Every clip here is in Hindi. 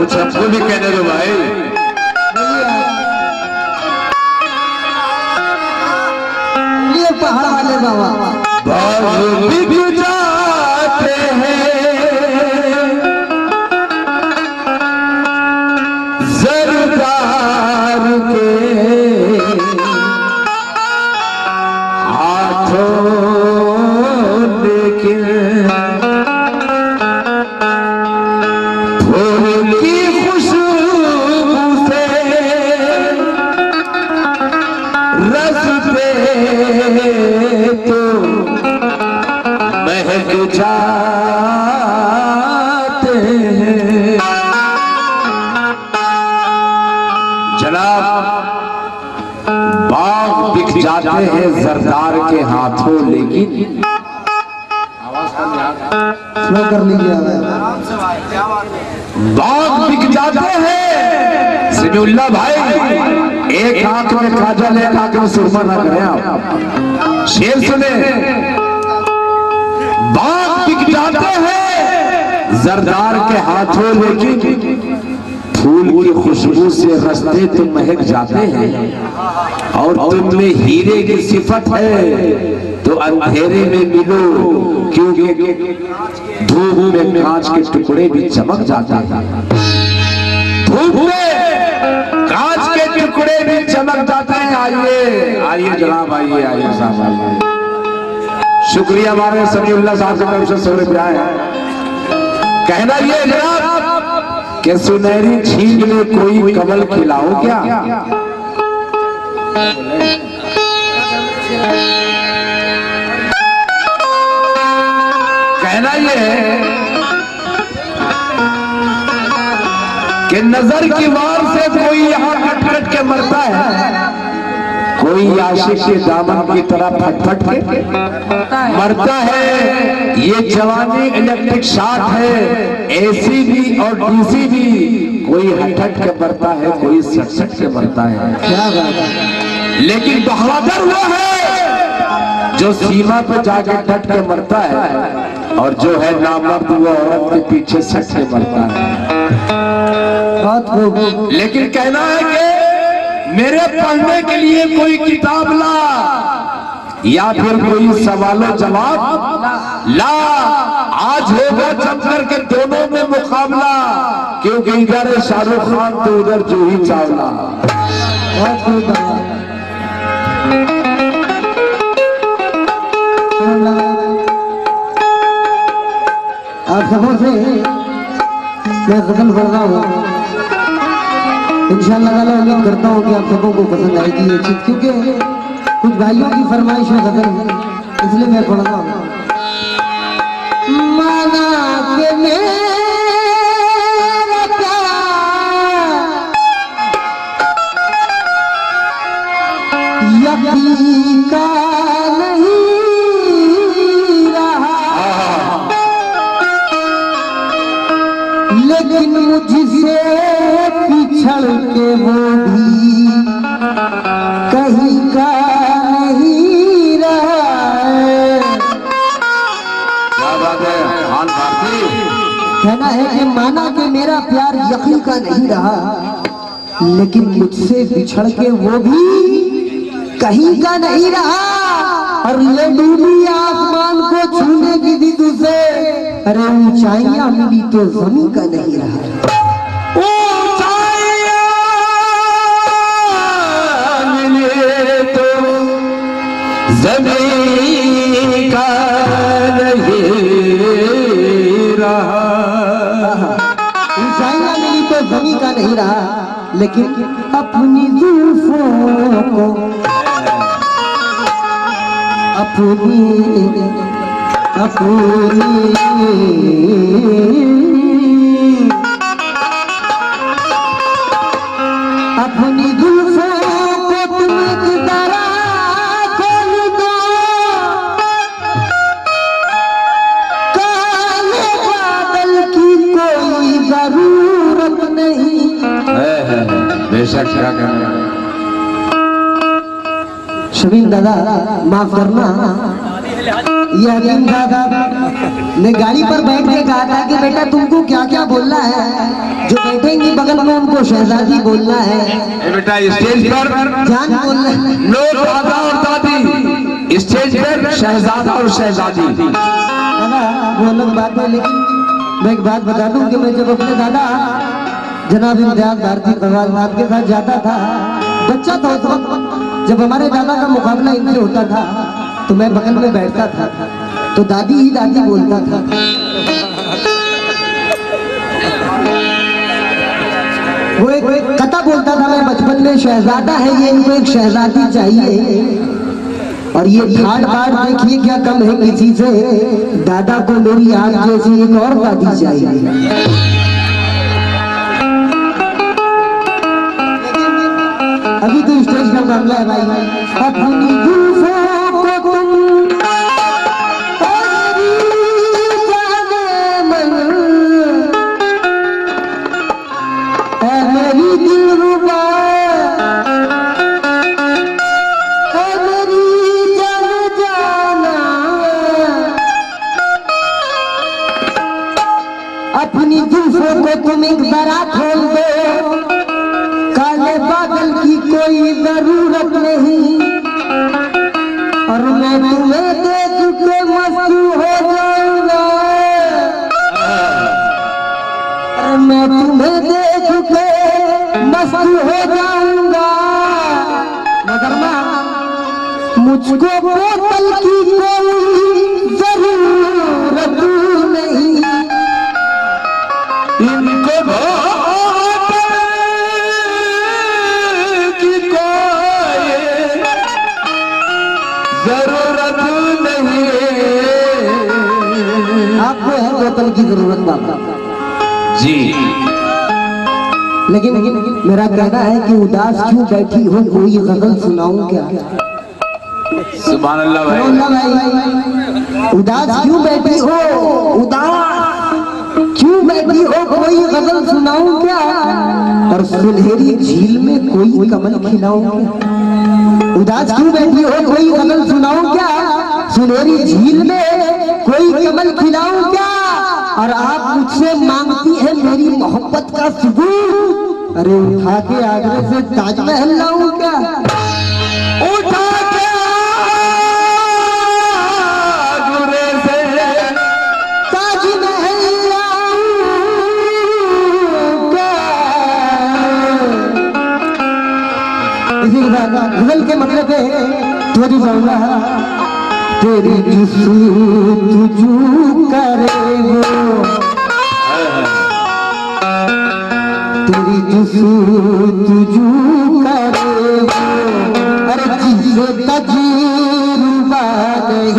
सबको भी कहने दो भाई। ये पहाड़ वाले बाबा बिक जाते हैं ज़रदार के हाथों, लेकिन फूल की खुशबू से रसते तो महक जाते हैं। जनाब, बाग बिक जाते हैं ज़रदार के हाथों, लेकिन स्लो कर लीजिए। बाग बिक जाते हैं। समीउल्लाह भाई, एक आंख में काजल, एक आंख में सुरमा ना करें आप। शेर सुने, बाग बिक जाते हैं ज़रदार के हाथों, लेकिन फूल की खुशबू से रास्ते तो महक जाते हैं। और तुम में हीरे की सिफत है तो अंधेरे में मिलो, क्योंकि धूप में कांच के टुकड़े भी चमक जाते हैं। धूप में कांच के टुकड़े भी चमक जाते हैं। आइए आइए जनाब, आइए आइए साहब, आइए। शुक्रिया हमारे समीउल्लाह साहब की तरफ से सौरे पे आए। कहना ये जनाब कि सुनहरी झील में कोई कमल खिलाओ क्या? कहना ये है कि नजर की वार से कोई यहाँ कट कट के मरता है, कोई आशिक के दामन की तरह फट फट के मरता है। ये जवानी इलेक्ट्रिक शॉक है, एसी भी और डीसी भी। कोई हट हट के मरता है, कोई सट सट के मरता है। क्या बात है। लेकिन बहादुर वो है जो सीमा पे जाके डट के मरता है, और जो है नामर्द वो औरत के पीछे सट के मरता है। लेकिन कहना है कि मेरे पढ़ने के लिए कोई किताब ला, या फिर कोई सवालों जवाब ला। आज होगा जमकर के दोनों में मुकाबला, क्योंकि इधर है शाहरुख खान तो उधर जूही चावला। आप सबों से मैं गजल पढ़ रहा हूँ। इंशाअल्लाह उम्मीद करता हूँ कि आप सबों को पसंद आएगी ये चीज, क्योंकि कुछ भाइयों की फरमाइश है गजल, इसलिए मैं पढ़ रहा हूँ। माना के मेरा प्यार यकीन का नहीं रहा, लेकिन मुझसे पिछड़ के वो भी कहीं का नहीं रहा है। क्या बात है खान भारती। कहना है कि माना कि मेरा प्यार यकीन का नहीं रहा, लेकिन मुझसे बिछड़ के वो भी कहीं का नहीं रहा। और ले डूबी आसमान को छूने की थी तुझसे, अरे ऊंचाइयां मिली तो जमीन का नहीं रहा। ज़मीन का नहीं रहा, ऊंचाइयां मिली तो जमीन का नहीं रहा, लेकिन अपनी जुल्फों को अपनी जुल्फों को तुम दराज शबीन दादा माफ करना, ये हकीम दादा ने गाड़ी पर बैठ के कहा था कि बेटा तुमको क्या क्या बोलना है, जो बैठेंगी बगल में उनको शहजादी बोलना है। बेटा स्टेज पर जान बोलना है। नो दादा और दादी, स्टेज पर शहजादा और शहजादी। दादा वो अलग बात है, लेकिन मैं एक बात बता दूं कि मैं जब अपने दादा जनाब इम्तियाज भारती प्रवाल साहब के साथ जाता था, बच्चा था उस वक्त, जब हमारे दादा का मुकाबला इनसे होता था तो मैं बगल में बैठता था, तो दादी ही दादी बोलता था। वो एक कथा बोलता था मैं बचपन में, शहजादा है ये, इनको एक शहजादी चाहिए, और ये ठाट बाट देखिए क्या कम है किसी से, दादा को मेरी आंख जैसी एक और दादी चाहिए। अभी तो स्टेज का मामला है भाई, अपनी जुल्फों को तुम जाने मन, ऐ मेरी दिलरुबा, ऐ मेरी जान जाना, अपनी जुल्फों को तुम एक जरा खोल दो, काले बादल की कोई जरूरत नहीं, और मैं तुम्हें देख के मस्त हो जाऊंगा, और मैं तुम्हें देख के मस्त हो जाऊंगा, मगर मुझको बोतल की कोई जरूरत नहीं, इनको जरूरत नहीं, आपको है बोतल की जरूरत बाबा जी। लेकिन मेरा कहना है कि उदास क्यों बैठी हो, कोई गजल सुनाऊं क्या? सुभान अल्लाह भाई। भाई उदास क्यों बैठी हो, उदास क्यों बैठी हो, कोई गजल सुनाऊं क्या, और सुनहरी झील में कोई कमल खिलाऊं क्या? उदास क्यों बैठी हो, कोई गजल सुनाऊं क्या, सुनहरी झील में कोई कमल खिलाऊं क्या, और आप मुझसे मांगती है मेरी मोहब्बत का सबूत, अरे उठा के आगरे से ताजमहल लाऊं क्या? उठा के आगरे से ताजमहल लाऊं क्या? इसी के साथ गजल के मतलब है तेरी बाउला, तेरी जुस्तजू करे वो, तेरी जुस्तजू करे वो, अरे जिसे तजुर्बा नहीं,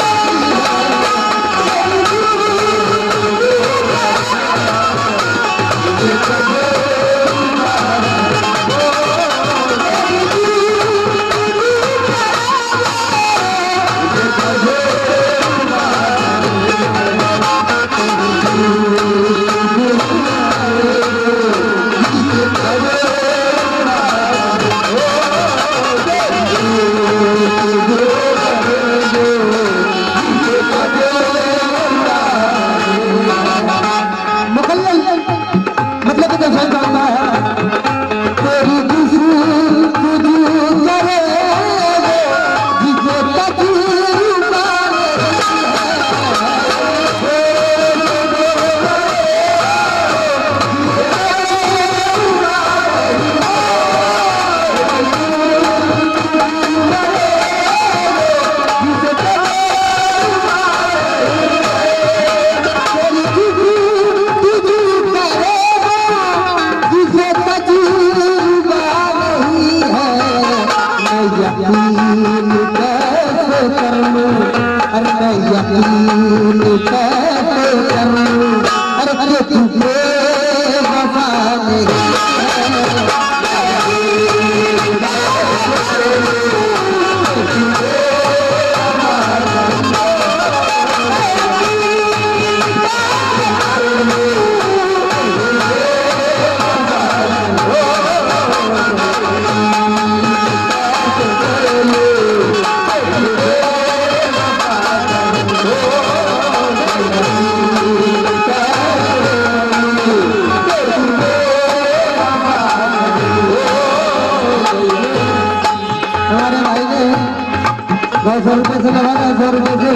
100 रुपये से नवाजा, 100 रुपये से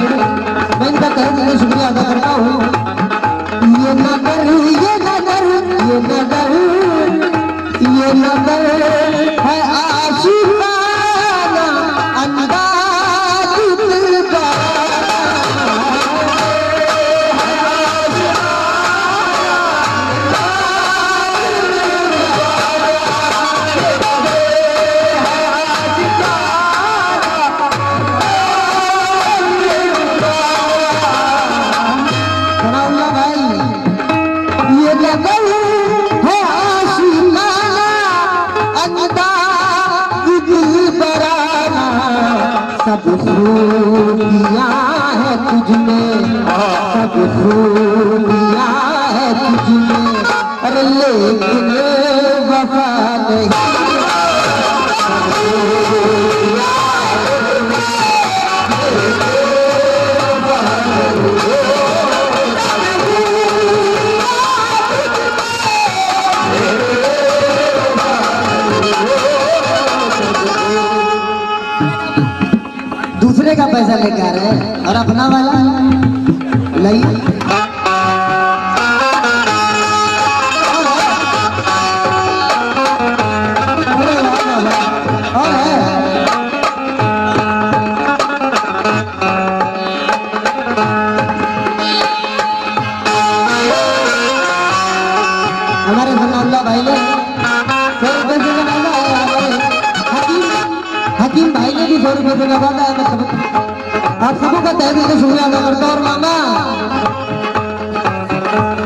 मैं इनका तहे दिल से शुक्रिया अदा करता हूँ। ये नगर ये नगर ये नगर ये नगर है आशिकाना अंदाज दिल का। सब खूबियाँ है तुझमें, सब खूबियाँ है तुझमें, अरे लेकिन वफा नहीं। दूसरे का पैसा लेके आ रहे हैं और अपना वाला नहीं। हमारे सनाउल्लाह भाई ने 100 रुपये से नवाजा है। हकीम भाई ने भी 100 रुपये से नवाजा है। आप सबों का तहे दिल से शुक्रिया अदा करता हूँ। और मामा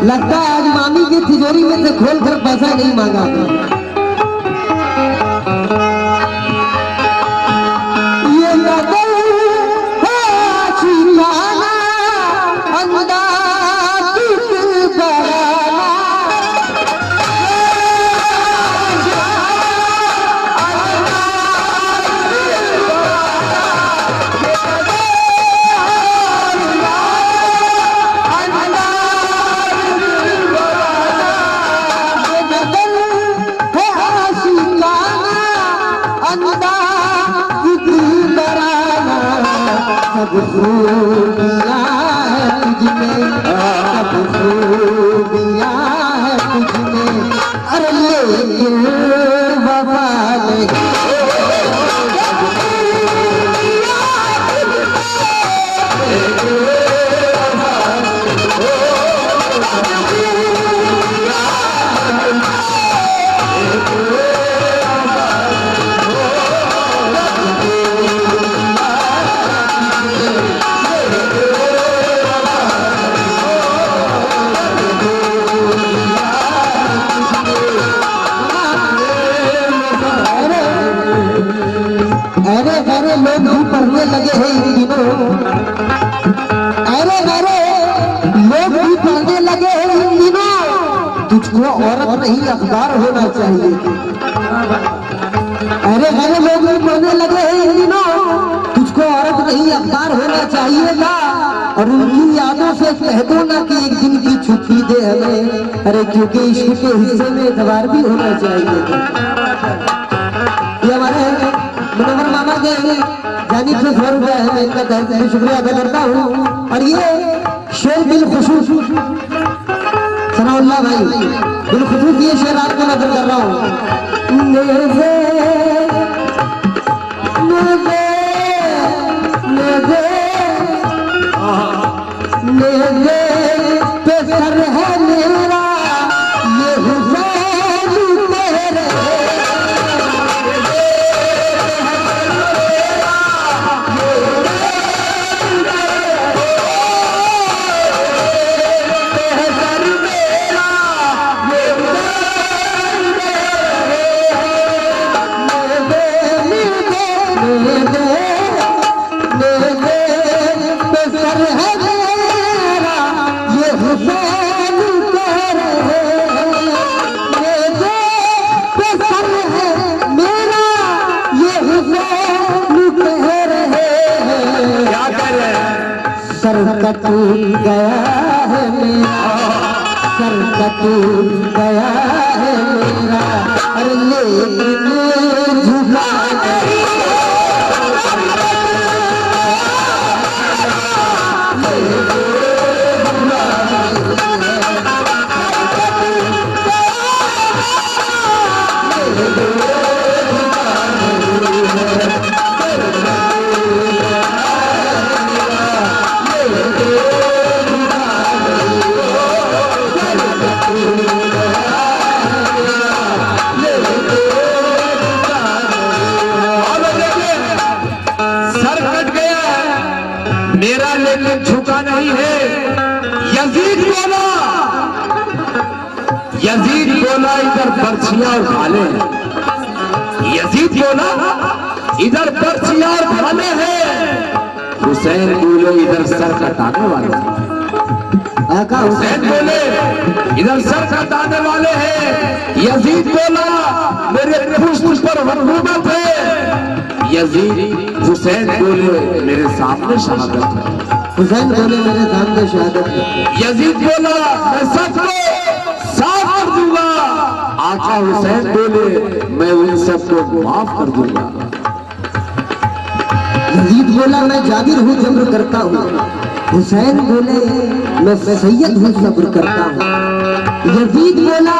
लगता है आज मामी की तिजोरी में से खोल कर पैसा नहीं मांगा। ये नगर है आशिकाना अंदाज दिल बराना। सब खूबियाँ है तुझमें, सब खूबियाँ है तुझमें, अरे लेकिन वफा नहीं। अरे लोग भी पढ़ने लगे हैं इन दिनों। अरे लोग भी पढ़ने लगे हैं इन दिनों। तुझको औरत नहीं अखबार होना चाहिए। अरे लोग भी पढ़ने लगे हैं इन दिनों। तुझको औरत नहीं अखबार होना चाहिए था। और उनकी यादों से कह दो ना कि एक दिन की छुट्टी दे हमें। अरे क्योंकि इश्क के हिस्से में एतबार भी होना चाहिए। ये हमारे मुनव्वर मामा के जानिब से 100 रुपया है। मैं इनका तहे दिल से शुक्रिया अदा करता हूँ। और ये शेर दिल खुशूस सनाउल्लाह भाई दिल खुशूस ये शेर आपको नजर कर रहा हूँ। पे सर है मेरा ये हुसैन तेरे। सर कटूट गया है मेरा, सर कटूट गया है मेरा, अरे लेकिन झुका नहीं। मेरा लेकिन झुका नहीं है। यजीद बोला इधर बर्छियां और भाले हैं। यजीद बोला इधर बर्छियां और भाले हैं। हुसैन बोले इधर सर कटाने वाले हैं। हुसैन बोले इधर सर कटाने वाले हैं। यजीद बोला मेरे पुष्प पर हुकूमत है। यजीद हुसैन बोले मेरे सामने शहादत है। हुसैन बोले मेरे सामने शहादत है। यजीद बोला मैं सबको साफ कर दूंगा। आका हुसैन बोले मैं उन सबको माफ कर दूंगा। यजीद बोला मैं जाबिर हूँ जब्र करता हूँ। हुसैन बोले मैं सैयद हूँ सब्र करता हूँ। यजीद बोला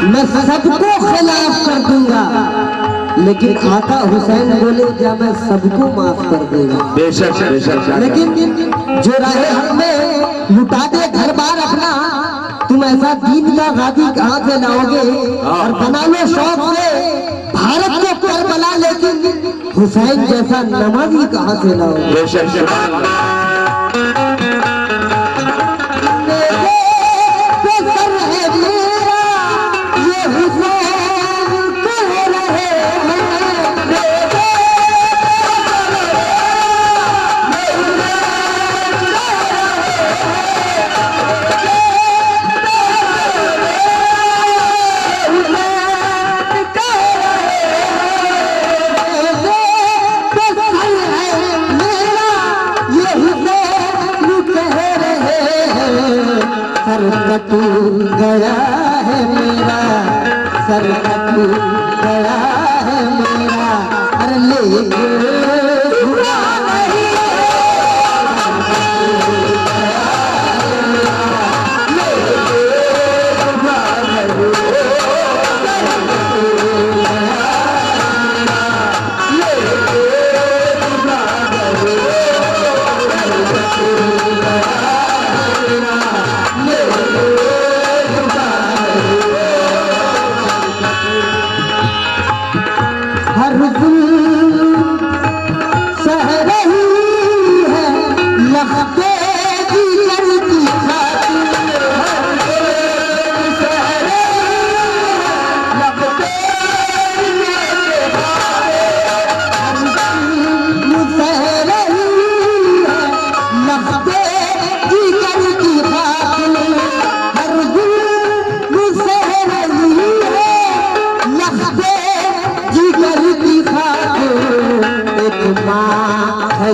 मैं सबको खिलाफ कर दूंगा, लेकिन आका हुसैन बोले क्या मैं सबको माफ कर दूंगा। बेशक बेशक। लेकिन जो राहे हक में लुटा दे घर बार अपना, तुम ऐसा दीन का गादी कहाँ से लाओगे। और बना लो शौक से भारत को करबला, लेकिन हुसैन जैसा नमाजी कहाँ से लाओगे। बेशक। कट गया है मेरा, सर कट गया है मेरा, अरे ले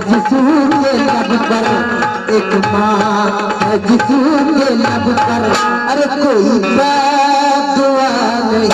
जिसू के लब पर, एक माँ है जिसू के लब पर, अरे कोई दुआ नहीं।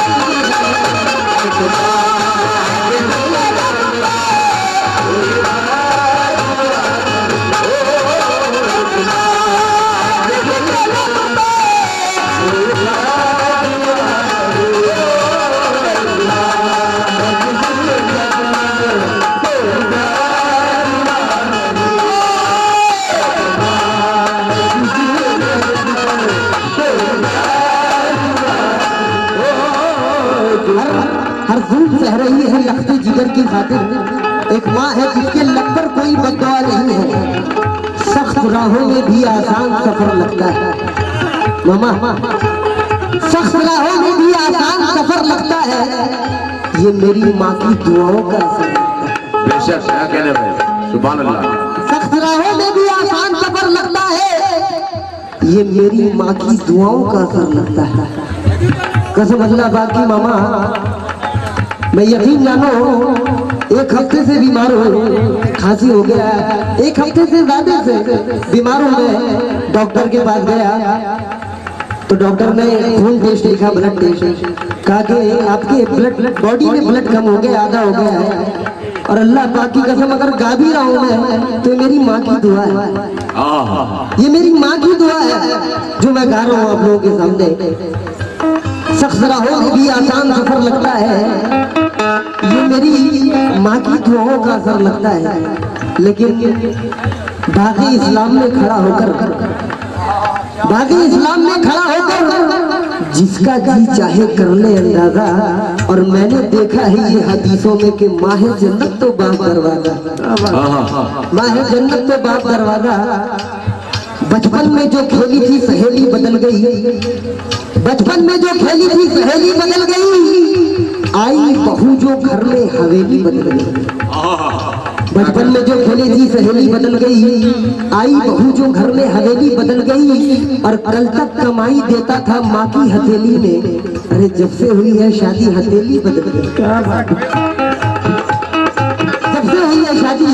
हर जुल्म सह रही है लख्ते जिगर की खातिर, एक माँ है जिसके लब पर कोई बददुआ नहीं है। सख्त राहों में भी आसान सफर लगता है मामा, सख्त राहों में भी आसान सफर लगता है, ये मेरी माँ की दुआओं का असर है। बेशक क्या कहने भाई, सुभान अल्लाह। सख्त राहों में भी आसान सफर लगता है, ये मेरी माँ की दुआओं का असर लगता है। कसम अल्लाह बाकी मामा, मैं यकीन जानो एक हफ्ते से बीमार हूँ, खांसी हो गया, एक हफ्ते से ज्यादा से बीमार हूँ। मैं डॉक्टर के पास गया तो डॉक्टर ने खून टेस्ट लिखा, ब्लड टेस्ट, कहा कि आपके ब्लड बॉडी में ब्लड कम हो गया, आधा हो गया है। और अल्लाह पाक की कसम अगर गा भी रहा हूँ मैं तो मेरी माँ की दुआ है, ये मेरी माँ की दुआ है जो मैं गा रहा हूँ आप लोगों के सामने। सख्त राहों में भी आसान सफर लगता है, ये मेरी माँ की दुआओं का असर लगता है। लेकिन बागी इस्लाम में खड़ा होकर, बागी इस्लाम में खड़ा होकर जिसका जी चाहे कर ले अंदाजा। और मैंने देखा है ये हदीसों में कि माह जन्नत तो बाप दरवाजा, माँ है जन्नत पे बाप दरवाजा। बचपन में जो खेली थी सहेली बदल गई, बचपन में जो खेली थी सहेली बदल गई, आई बहू जो घर में हवेली बदल गई। बचपन में जो खेली थी सहेली बदल गई, आई बहू जो घर में हवेली बदल गई। और कल तक कमाई देता था माँ की हथेली में, अरे जब से हुई है शादी हथेली बदल गई। जब से हुई है शादी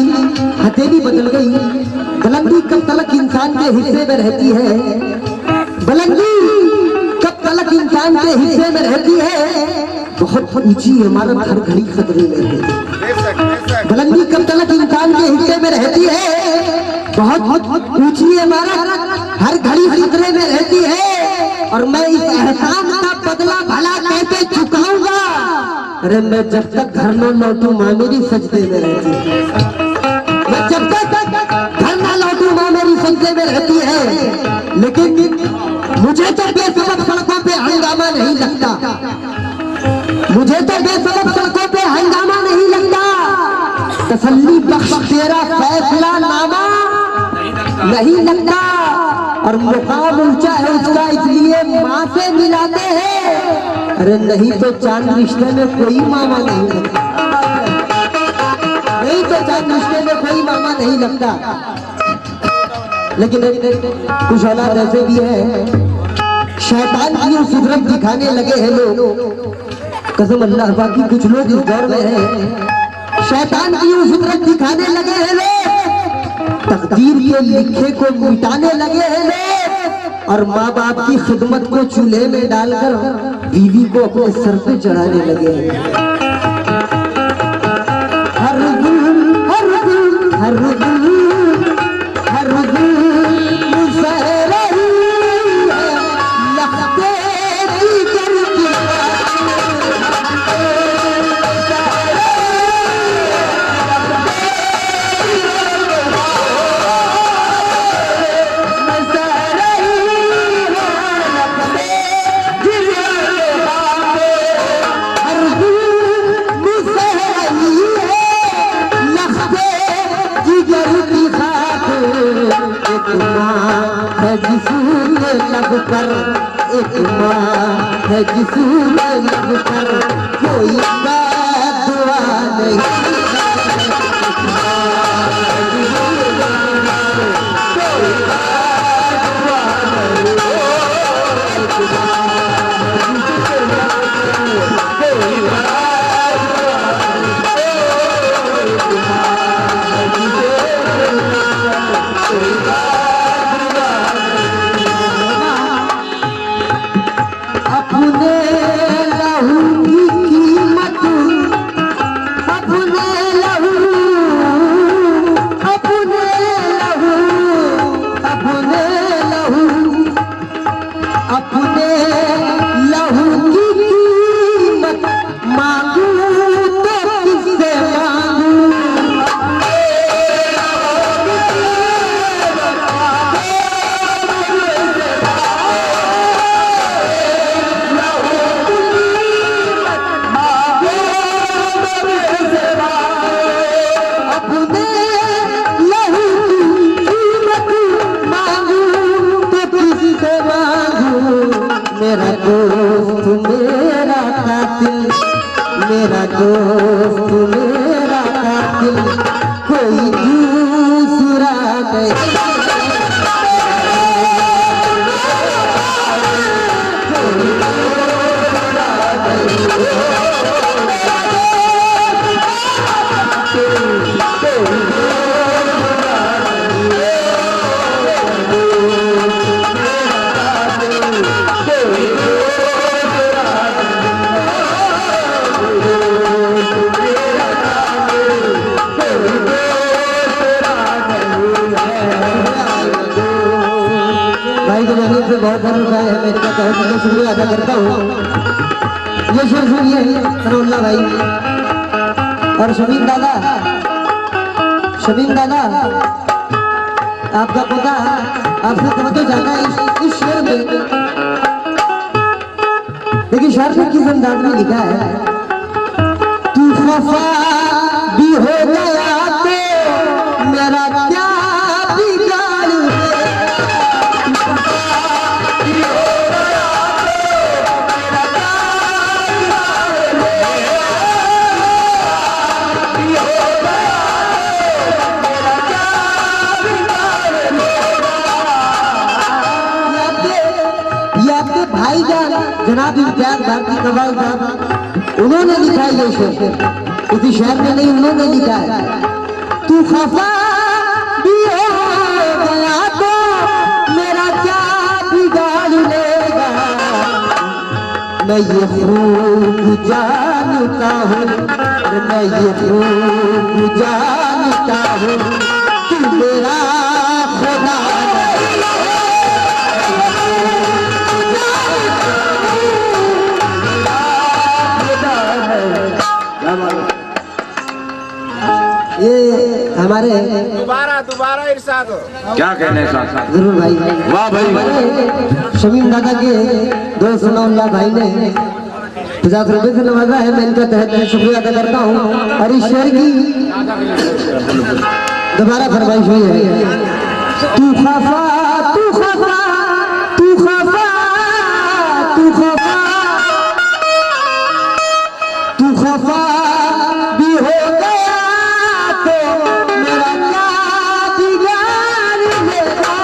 हथेली बदल गई। बुलंदी कब तलक इंसान के हिस्से में रहती है, बुलंदी कब तलक इंसान के हिस्से में रहती है, बहुत ऊंची इमारत हर घड़ी खतरे में है। बुलंदी कब तलक इंसान के हिस्से में रहती है, बहुत ऊंची इमारत हर घड़ी खतरे में रहती है। और मैं इस एहसान का बदला भला कैसे चुकाऊंगा, अरे मैं जब तक घर न लौटूं माँ मेरी सजदे में रहती है, मैं जब तक घर न लौटूं माँ मेरी सजदे में रहती है। लेकिन मुझे तो बेसबब सड़कों पे हंगामा नहीं लगता, मुझे तो बेसबब सड़कों पे हंगामा नहीं लगता। तसल्ली बख्श तेरा फैसला नामा नहीं लगता। और मुकाम ऊंचा है उसका इसलिए माँ से मिलाते हैं, अरे नहीं तो चांद रिश्ते में कोई मामा नहीं लगता, नहीं तो चांद रिश्ते में कोई मामा नहीं लगता। लेकिन कुछ औलाद ऐसे भी है, शैतान की सुधरत दिखाने लगे हैं लोग, कसम अल्लाह बाकी कुछ लोग इस दौर में हैं, शैतान की सुधरत दिखाने लगे हैं लोग, तकदीर के लिखे को मिटाने लगे हैं लोग, और माँ बाप की खिदमत को चूल्हे में डालकर बीवी को अपने सर पे चढ़ाने लगे हैं। हर दिल हर दिल हर दिल हर दिल पर एक माँ है जिसने लब पर कोई दुआ नहीं। मेरा दोस्त मेरा कातिल, मेरा दोस्त मेरा कातिल, कोई दूसरा नहीं। बहुत बहुत रुपया है, मेरे का तहे दिल से शुक्रिया अदा करता हूँ। ये शेर सुनिए सनाउल्लाह भाई और शमीम दादा, शमीम दादा आपका पता आपसे तवज्जो जाता है इस शेर में। देखिए शेर में किस अंदाज में लिखा है, तू खफा भी हो गया तो मेरा क्या बिगाड़ है। ये आपके भाईजान जनाब इम्तियाज भारती कव्वाल साहब उन्होंने लिखा है ये शेर, किसी शहर में नहीं, उन्होंने लिखा है। तू खफा भी हो गया तो मेरा क्या बिगाड़ लेगा, मैं ये खूब जानता हूँ, मैं ये खूब जानता हूँ, तू मेरा खुदा ये हमारे दोबारा इरशाद हो। क्या कहने साहब? जरूर भाई, वाह भाई हमारे शमीम दादा के दोस्त सनाउल्लाह भाई ने 50 रुपए से नवाजा है, मैं इनका तहे दिल से शुक्रिया अदा करता हूँ। और इस शेर की दोबारा फरमाइश हुई है। तू खफा तू खफा तू खफा तू खफा तू खफा भी हो गया तो मेरा क्या बिगाड़ लेगा,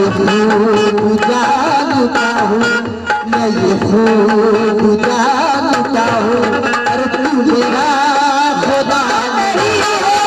खूब जानता हूँ, मैं ये खूब जानता हूँ, अरे तू मेरा खुदा नहीं है।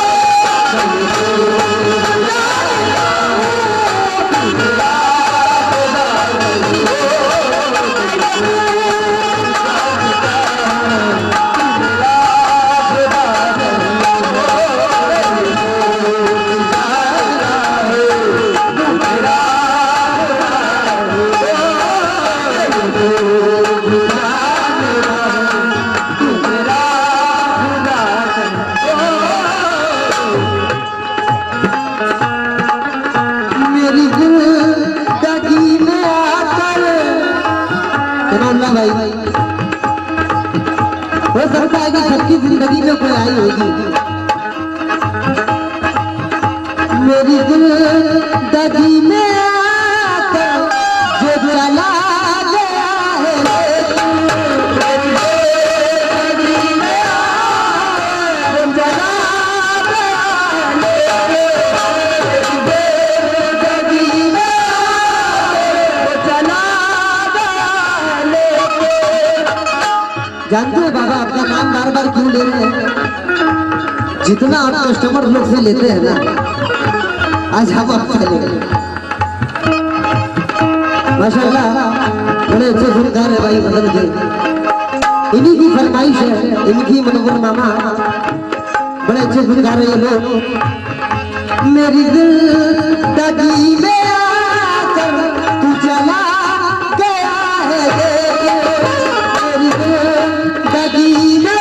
मेरी जिंदगी में आकर सनाउल्लाह भाई, हो सकता है कि सबकी जिंदगी में कोई आई होगी। मेरी जिंदगी में आकर जो चला गया है, मेरी जिंदगी में आकर जो चला गया है, जानते हो बाबा आपका नाम बार बार क्यों ले रहे हैं? जितना आप कस्टमर लोग से लेते हैं ना, आज हम आपसे लेंगे। माशाल्लाह बड़े अच्छे सुनकार है भाई मदन जी, इन्हीं की फरमाइश है, इनकी मनोवर मामा बड़े अच्छे सुनकार है ये लोग। मेरी जिंदगी में आकर तू चला गया है, मेरी जिंदगी में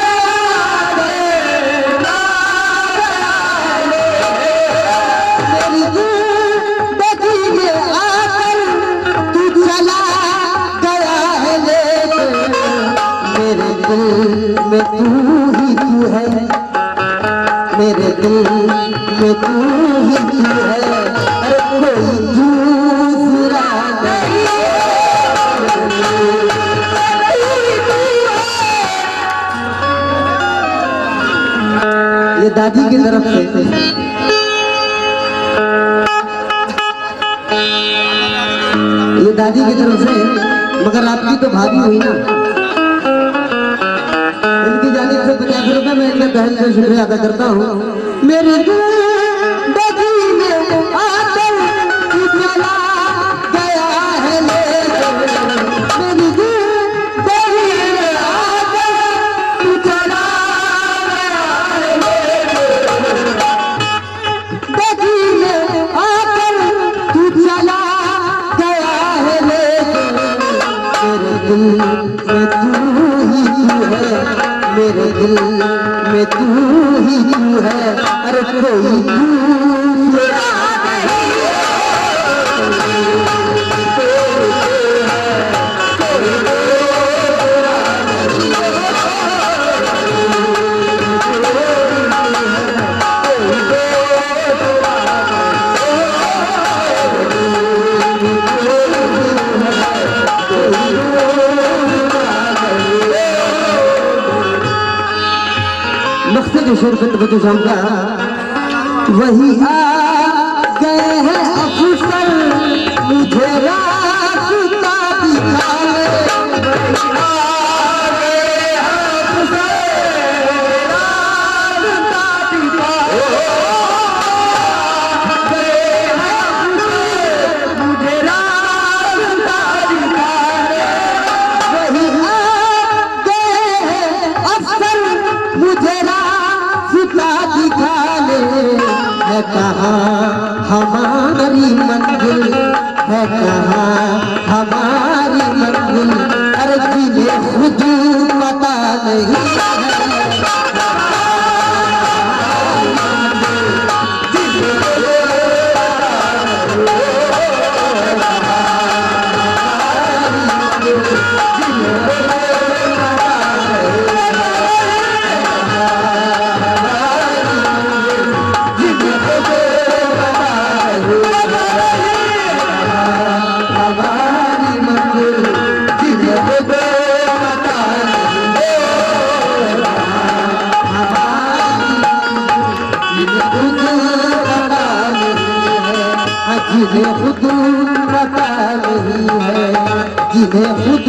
मेरी जिंदगी में आकर तू चला गया है, मेरे दिल में तू ही तू है, मेरे दिल में तू ही तू है, अरे कोई दूसरा नहीं, ये दादी की तरफ से ये दादी की तरफ से, मगर आपकी तो भाभी हुई ना, इनकी जानिब से 50 रुपए मैं इनका तहे दिल से शुक्रिया अदा करता हूँ। मेरे जिंदगी में आकर तू चला गया है, मेरी जिंदगी में आकर तू चला गया है, जिंदगी में आकर तू चला गया है, में तू ही तू है, मेरे दिल में तू ही तू है, अरे कोई दूसरा मकसद शेर पे तवज्जो जाऊंगा। वही आ गए हैं अफसर मुझे रास्ता दिखाने, वही आ गए हैं अफसर रास्ता दिखाने, गए हैं अफसर मुझे रास्ता दिखाने, वही आ गए हैं अफसर मुझे दिखाने, है कहाँ हमारी मंजिल, है कहाँ हमारी मंजिल, अरे जिन्हें खुद पता नहीं जिन्हें खुद पता नहीं है, जिन्हें खुद